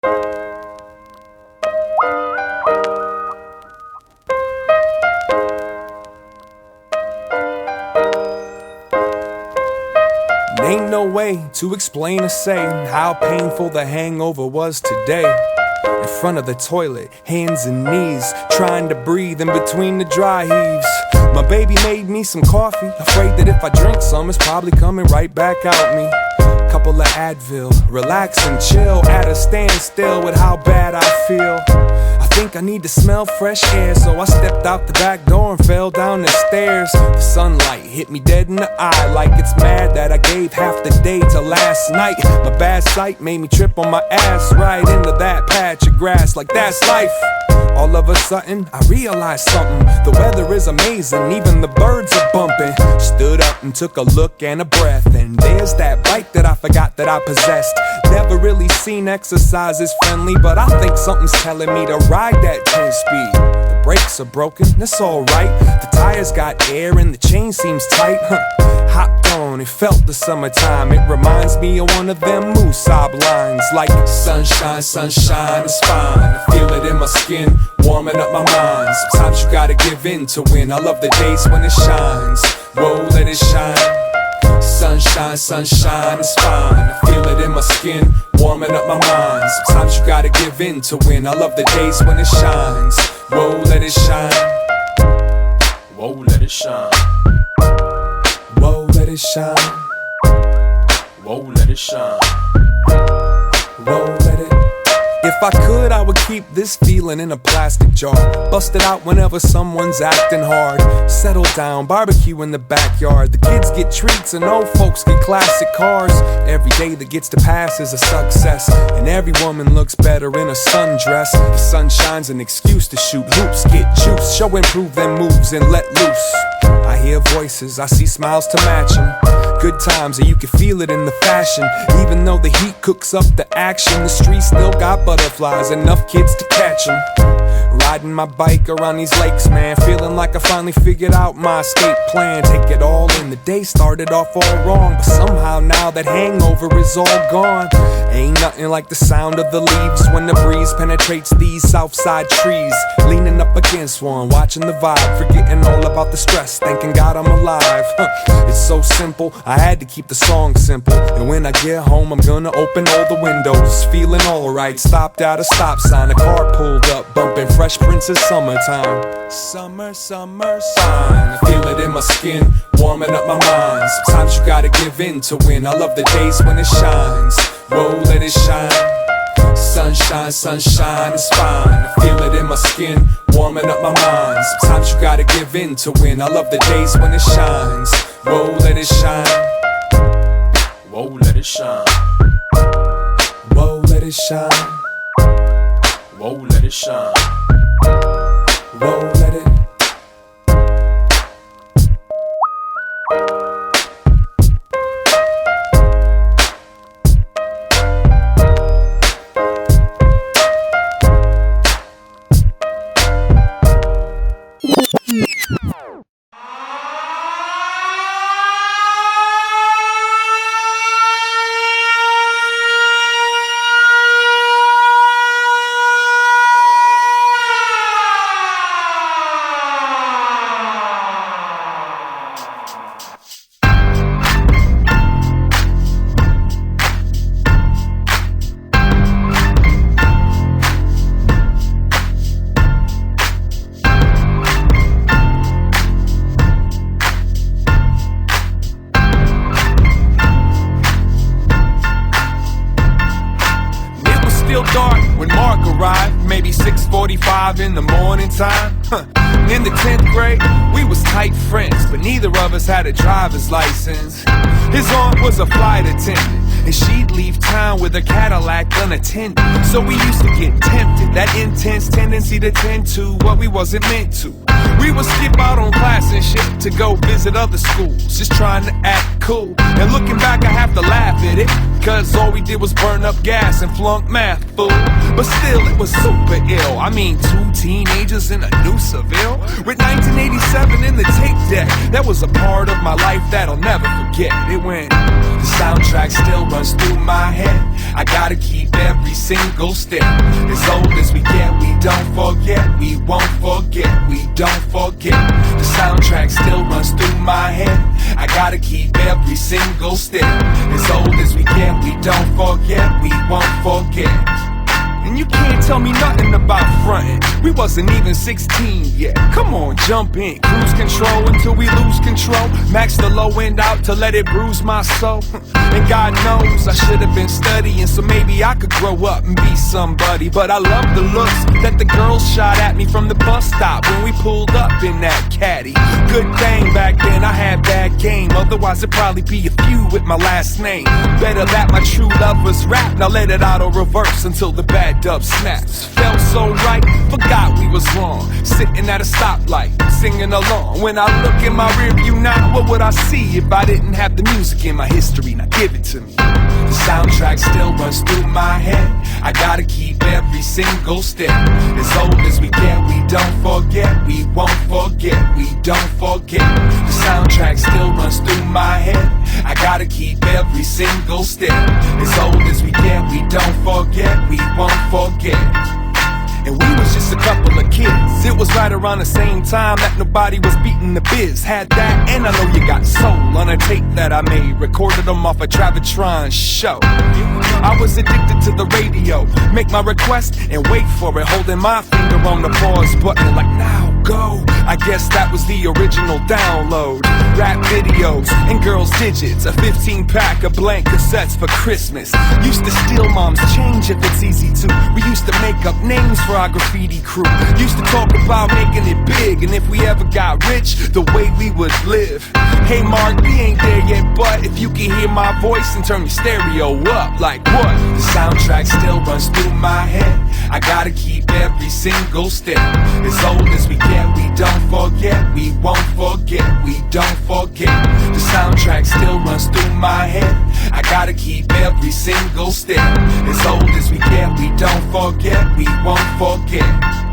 Ain't no way to explain or say how painful the hangover was today. In front of the toilet, hands and knees, trying to breathe in between the dry heaves. My baby made me some coffee, afraid that if I drink some, it's probably coming right back out me. Couple of Advil, relax and chill, at a standstill with how bad I feel. I think I need to smell fresh air, so I stepped out the back door and fell down the stairs. The sunlight hit me dead in the eye, like it's mad that I gave half the day to last night. My bad sight made me trip on my ass right into that patch of grass, like that's life. All of a sudden, I realized something. The weather is amazing, even the birds are bumping. Stood up and took a look and a breath, and there's that bike that I forgot that I possessed. Never really seen exercise as friendly, but I think something's telling me to ride that 10-speed. The brakes are broken, that's alright. The tires got air and the chain seems tight. Hopped on, it felt the summertime. It reminds me of one of them Moosab lines, like sunshine, sunshine is fine. I feel it in my skin, warming up my mind. Sometimes you gotta give in to win. I love the days when it shines. Whoa, let it shine. Sunshine, sunshine is fine. I feel it in my skin, warming up my mind. Sometimes you gotta give in to win. I love the days when it shines. Whoa, let it shine. Whoa, let it shine. Whoa, let it shine. Whoa, let it shine. Whoa, let it. If I could, I would keep this feeling in a plastic jar. Bust it out whenever someone's acting hard. Settle down, barbecue in the backyard. The kids get treats and old folks get classic cars. Every day that gets to pass is a success, and every woman looks better in a sundress. The sun shines an excuse to shoot hoops, get juice, show and prove them moves and let loose. I hear voices, I see smiles to match them. Good times, and you can feel it in the fashion. Even though the heat cooks up the action, the streets still got butterflies, enough kids to catch them. Riding my bike around these lakes, man, feeling like I finally figured out my escape plan. Take it all in, the day started off all wrong, but somehow now that hangover is all gone. Ain't nothing like the sound of the leaves when the breeze penetrates these southside trees. Leaning up against one, watching the vibe, forgetting all about the stress, thanking God I'm alive. It's so simple, I had to keep the song simple. And when I get home, I'm gonna open all the windows, feeling alright. Stopped at a stop sign, a car pulled up, bumping Fresh Prince's Summertime. Summer, summer, sign. I feel it in my skin, warming up my mind. Sometimes you gotta give in to win. I love the days when it shines. Whoa, let it shine. Sunshine, sunshine is fine. I feel it in my skin, warming up my mind. Sometimes you gotta give in to win. I love the days when it shines. Whoa, let it shine. Whoa, let it shine. Whoa, let it shine. Whoa, let it shine. Whoa, let it. In the morning time, in the 10th grade, we was tight friends, but neither of us had a driver's license. His aunt was a flight attendant, and she'd leave town with her Cadillac unattended. So we used to get tempted, that intense tendency to tend to what we wasn't meant to. We would skip out on class and shit to go visit other schools, just trying to act cool. And looking back, I have to laugh at it, cause all we did was burn up gas and flunk math, fool. But still, it was super ill. I mean, 2 teenagers in a new Seville with 1987 in the tape deck. That was a part of my life that I'll never forget. It went, the soundtrack still runs through my head. I gotta keep every single step. As old as we get, we don't forget, we won't forget, we don't forget. The soundtrack still runs through my head. I gotta keep every single step. As old as we get, we don't forget, we won't forget. And you can't tell me nothing about frontin'. We wasn't even 16 yet. Come on, jump in. Cruise control until we lose control. Max the low end out to let it bruise my soul. And God knows I should have been studying, so maybe I could grow up and be somebody. But I love the looks that the girls shot at me from the bus stop when we pulled up in that caddy. Good thing back then I had bad game. Otherwise it'd probably be a few with my last name. Better that my true love was rap. Now let it auto reverse until the bad dub snaps. Felt so right, forgot we was wrong. Sitting at a stoplight, singing along. When I look in my rearview now, what would I see if I didn't have the music in my history? Now give it to me. The soundtrack still runs through my head. I gotta keep every single step. As old as we get, we don't forget, we won't forget, we don't forget. The soundtrack still runs through my head. I gotta keep every single step. As old as we get, we don't forget, we won't forget. And we was just a couple of kids. It was right around the same time that nobody was beating the biz. Had that, and I know you got soul on a tape that I made. Recorded them off a Travitron show. I was addicted to the radio. Make my request and wait for it. Holding my finger on the pause button like, now go. I guess that was the original download. Rap videos and girls' digits. A 15-pack of blank cassettes for Christmas. Used to steal mom's change if it's easy to. We used to make up names for our graffiti crew. Used to talk about making it big, and if we ever got rich, the way we would live. Hey Mark, we ain't there yet, but if you can hear my voice and turn your stereo up, like what? The soundtrack still runs through my head. I gotta keep every single step. As old as we get, we don't forget, we won't forget, we don't forget. The soundtrack still runs through my head. I gotta keep every single step. As old as we get, we don't forget, we won't forget.